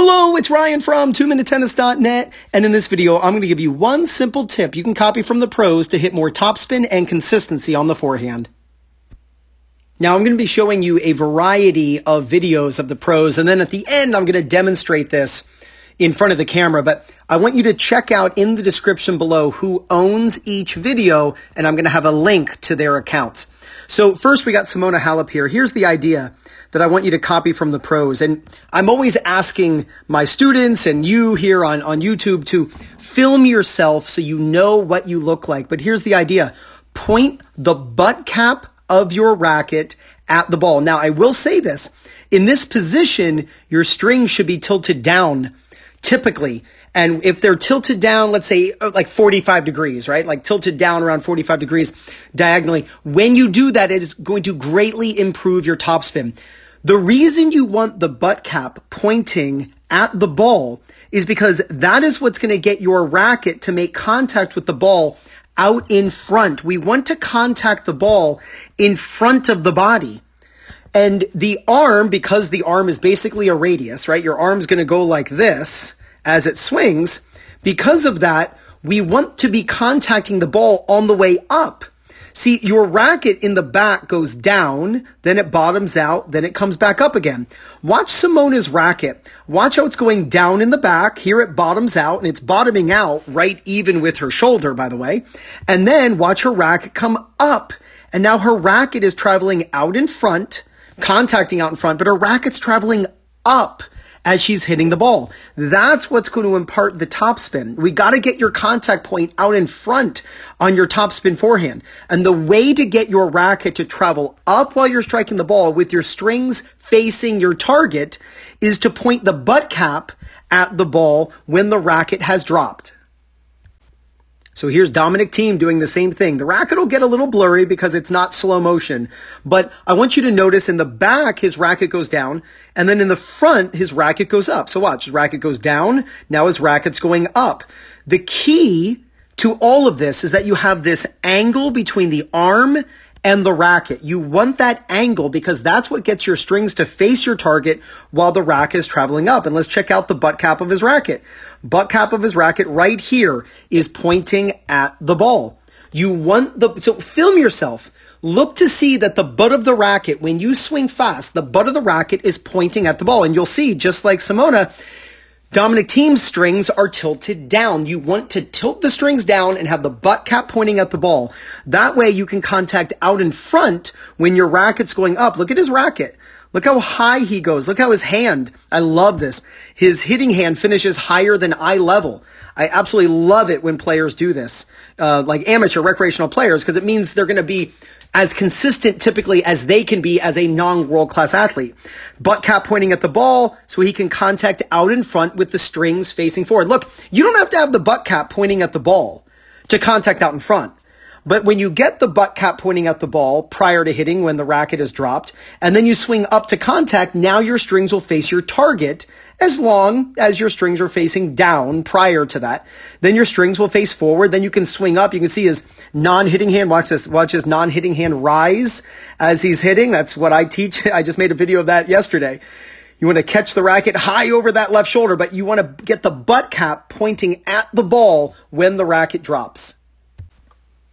Hello, it's Ryan from 2minutetennis.net, and in this video, I'm going to give you one simple tip you can copy from the pros to hit more topspin and consistency on the forehand. Now, I'm going to be showing you a variety of videos of the pros, and then at the end, I'm going to demonstrate this in front of the camera, but I want you to check out in the description below who owns each video, and I'm going to have a link to their accounts. So first, we got Simona Halep here. Here's the idea that I want you to copy from the pros. And I'm always asking my students and you here on YouTube to film yourself so you know what you look like. But here's the idea. Point the butt cap of your racket at the ball. Now, I will say this. In this position, your string should be tilted down typically. And if they're tilted down, let's say like 45 degrees, right? Like tilted down around 45 degrees diagonally. When you do that, it is going to greatly improve your topspin. The reason you want the butt cap pointing at the ball is because that is what's going to get your racket to make contact with the ball out in front. We want to contact the ball in front of the body. And the arm, because the arm is basically a radius, right? Your arm's going to go like this as it swings. Because of that, we want to be contacting the ball on the way up. See, your racket in the back goes down, then it bottoms out, then it comes back up again. Watch Simona's racket. Watch how it's going down in the back. Here it bottoms out, and it's bottoming out right even with her shoulder, by the way. And then watch her racket come up. And now her racket is traveling out in front, contacting out in front, but her racket's traveling up as she's hitting the ball. That's what's going to impart the topspin. We got to get your contact point out in front on your topspin forehand. And the way to get your racket to travel up while you're striking the ball with your strings facing your target is to point the butt cap at the ball when the racket has dropped. So here's Dominic Thiem doing the same thing. The racket will get a little blurry because it's not slow motion, but I want you to notice in the back, his racket goes down, and then in the front, his racket goes up. So watch, his racket goes down, now his racket's going up. The key to all of this is that you have this angle between the arm and the racket. You want that angle because that's what gets your strings to face your target while the racket is traveling up. And let's check out the butt cap of his racket. Butt cap of his racket right here is pointing at the ball. So film yourself. Look to see that the butt of the racket, when you swing fast, the butt of the racket is pointing at the ball. And you'll see, just like Simona, Dominic Thiem's strings are tilted down. You want to tilt the strings down and have the butt cap pointing at the ball. That way you can contact out in front when your racket's going up. Look at his racket. Look how high he goes. Look how his hand, I love this. His hitting hand finishes higher than eye level. I absolutely love it when players do this, like amateur recreational players, because it means they're going to be as consistent typically as they can be as a non-world-class athlete. Butt cap pointing at the ball so he can contact out in front with the strings facing forward. Look, you don't have to have the butt cap pointing at the ball to contact out in front. But when you get the butt cap pointing at the ball prior to hitting when the racket is dropped, and then you swing up to contact, now your strings will face your target as long as your strings are facing down prior to that. Then your strings will face forward. Then you can swing up. You can see his non-hitting hand. Watch this. Watch his non-hitting hand rise as he's hitting. That's what I teach. I just made a video of that yesterday. You want to catch the racket high over that left shoulder, but you want to get the butt cap pointing at the ball when the racket drops.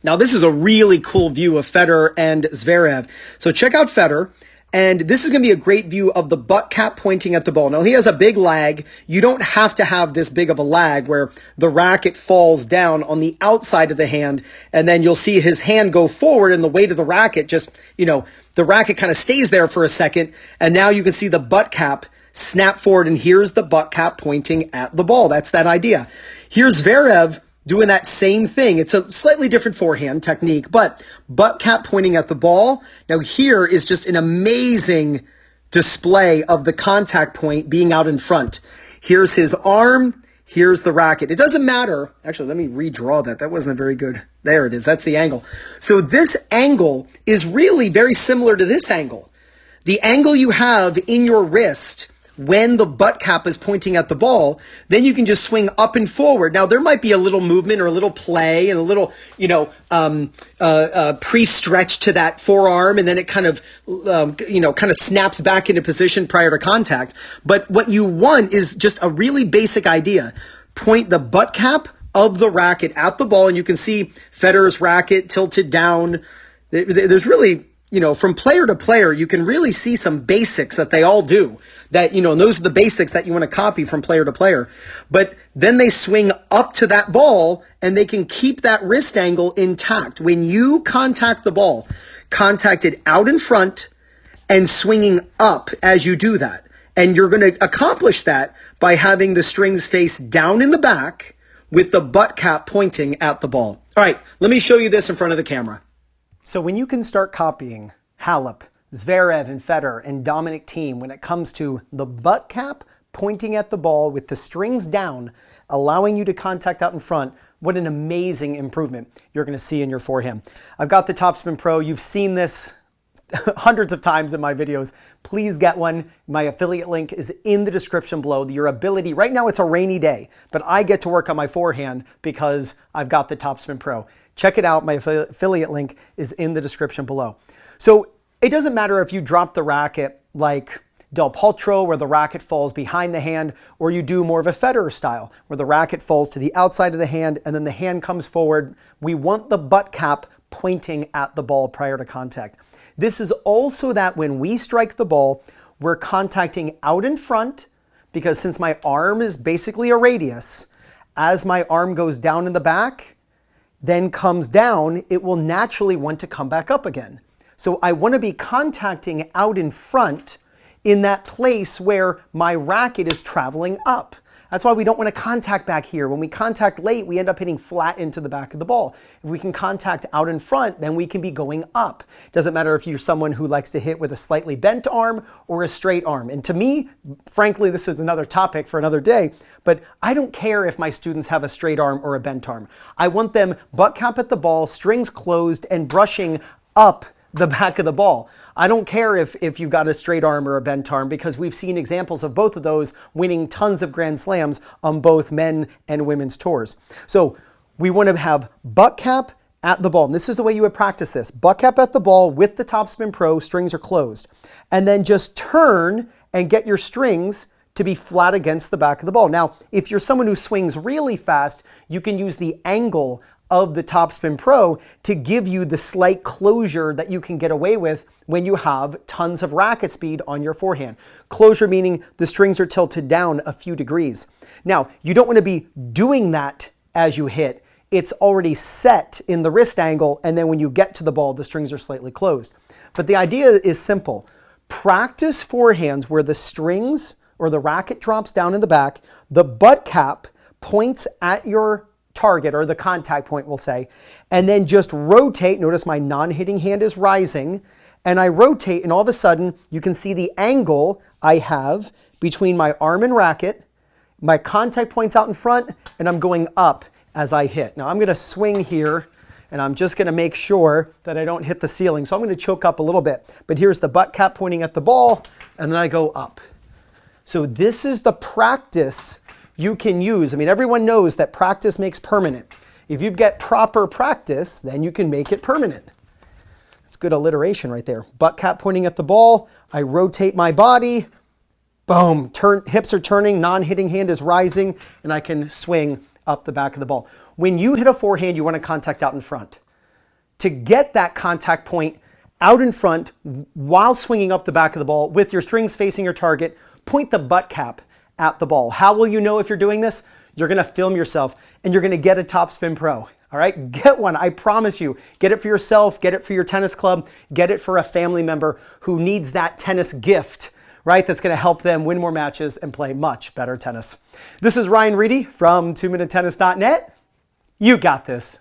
Now, this is a really cool view of Federer and Zverev. So check out Federer. And this is going to be a great view of the butt cap pointing at the ball. Now, he has a big lag. You don't have to have this big of a lag where the racket falls down on the outside of the hand, and then you'll see his hand go forward and the weight of the racket just, the racket kind of stays there for a second, and now you can see the butt cap snap forward, and here's the butt cap pointing at the ball. That's that idea. Here's Zverev doing that same thing. It's a slightly different forehand technique, but butt cap pointing at the ball. Now here is just an amazing display of the contact point being out in front. Here's his arm. Here's the racket. It doesn't matter. Actually, let me redraw that. That wasn't very good. There it is. That's the angle. So this angle is really very similar to this angle. The angle you have in your wrist when the butt cap is pointing at the ball, then you can just swing up and forward. Now, there might be a little movement or a little play and a little, pre-stretch to that forearm, and then it kind of snaps back into position prior to contact. But what you want is just a really basic idea. Point the butt cap of the racket at the ball, and you can see Federer's racket tilted down. There's really, from player to player, you can really see some basics that they all do. That, and those are the basics that you want to copy from player to player. But then they swing up to that ball and they can keep that wrist angle intact. When you contact the ball, contact it out in front and swinging up as you do that. And you're going to accomplish that by having the strings face down in the back with the butt cap pointing at the ball. All right, let me show you this in front of the camera. So when you can start copying Halep, Zverev and Federer and Dominic Thiem when it comes to the butt cap pointing at the ball with the strings down, allowing you to contact out in front, what an amazing improvement you're going to see in your forehand. I've got the Topspin Pro. You've seen this hundreds of times in my videos. Please get one. My affiliate link is in the description below. Your ability, right now it's a rainy day, but I get to work on my forehand because I've got the Topspin Pro. Check it out. My affiliate link is in the description below. So it doesn't matter if you drop the racket like Del Potro, where the racket falls behind the hand, or you do more of a Federer style, where the racket falls to the outside of the hand and then the hand comes forward. We want the butt cap pointing at the ball prior to contact. This is also that when we strike the ball, we're contacting out in front, because since my arm is basically a radius, as my arm goes down in the back, then comes down, it will naturally want to come back up again. So I want to be contacting out in front in that place where my racket is traveling up. That's why we don't want to contact back here. When we contact late, we end up hitting flat into the back of the ball. If we can contact out in front, then we can be going up. Doesn't matter if you're someone who likes to hit with a slightly bent arm or a straight arm. And to me, frankly, this is another topic for another day, but I don't care if my students have a straight arm or a bent arm. I want them butt cap at the ball, strings closed, and brushing up the back of the ball. I don't care if you've got a straight arm or a bent arm, because we've seen examples of both of those winning tons of Grand Slams on both men and women's tours. So we want to have butt cap at the ball. And this is the way you would practice this. Butt cap at the ball with the Topspin Pro, strings are closed. And then just turn and get your strings to be flat against the back of the ball. Now, if you're someone who swings really fast, you can use the angle of the Topspin Pro to give you the slight closure that you can get away with when you have tons of racket speed on your forehand. Closure meaning the strings are tilted down a few degrees. Now, you don't want to be doing that as you hit. It's already set in the wrist angle, and then when you get to the ball, the strings are slightly closed. But the idea is simple. Practice forehands where the strings or the racket drops down in the back, the butt cap points at your target, or the contact point, we'll say, and then just rotate. Notice my non-hitting hand is rising, and I rotate, and all of a sudden you can see the angle I have between my arm and racket. My contact point's out in front, and I'm going up as I hit. Now I'm going to swing here, and I'm just going to make sure that I don't hit the ceiling. So I'm going to choke up a little bit, but here's the butt cap pointing at the ball, and then I go up. So this is the practice you can use. I mean, everyone knows that practice makes permanent. If you get proper practice, then you can make it permanent. That's good alliteration right there. Butt cap pointing at the ball. I rotate my body. Boom. Hips are turning. Non-hitting hand is rising. And I can swing up the back of the ball. When you hit a forehand, you want to contact out in front. To get that contact point out in front while swinging up the back of the ball with your strings facing your target, point the butt cap at the ball. How will you know if you're doing this? You're going to film yourself and you're going to get a Topspin Pro. All right, get one. I promise you. Get it for yourself, get it for your tennis club, get it for a family member who needs that tennis gift, right? That's going to help them win more matches and play much better tennis. This is Ryan Reedy from 2minutetennis.net. You got this.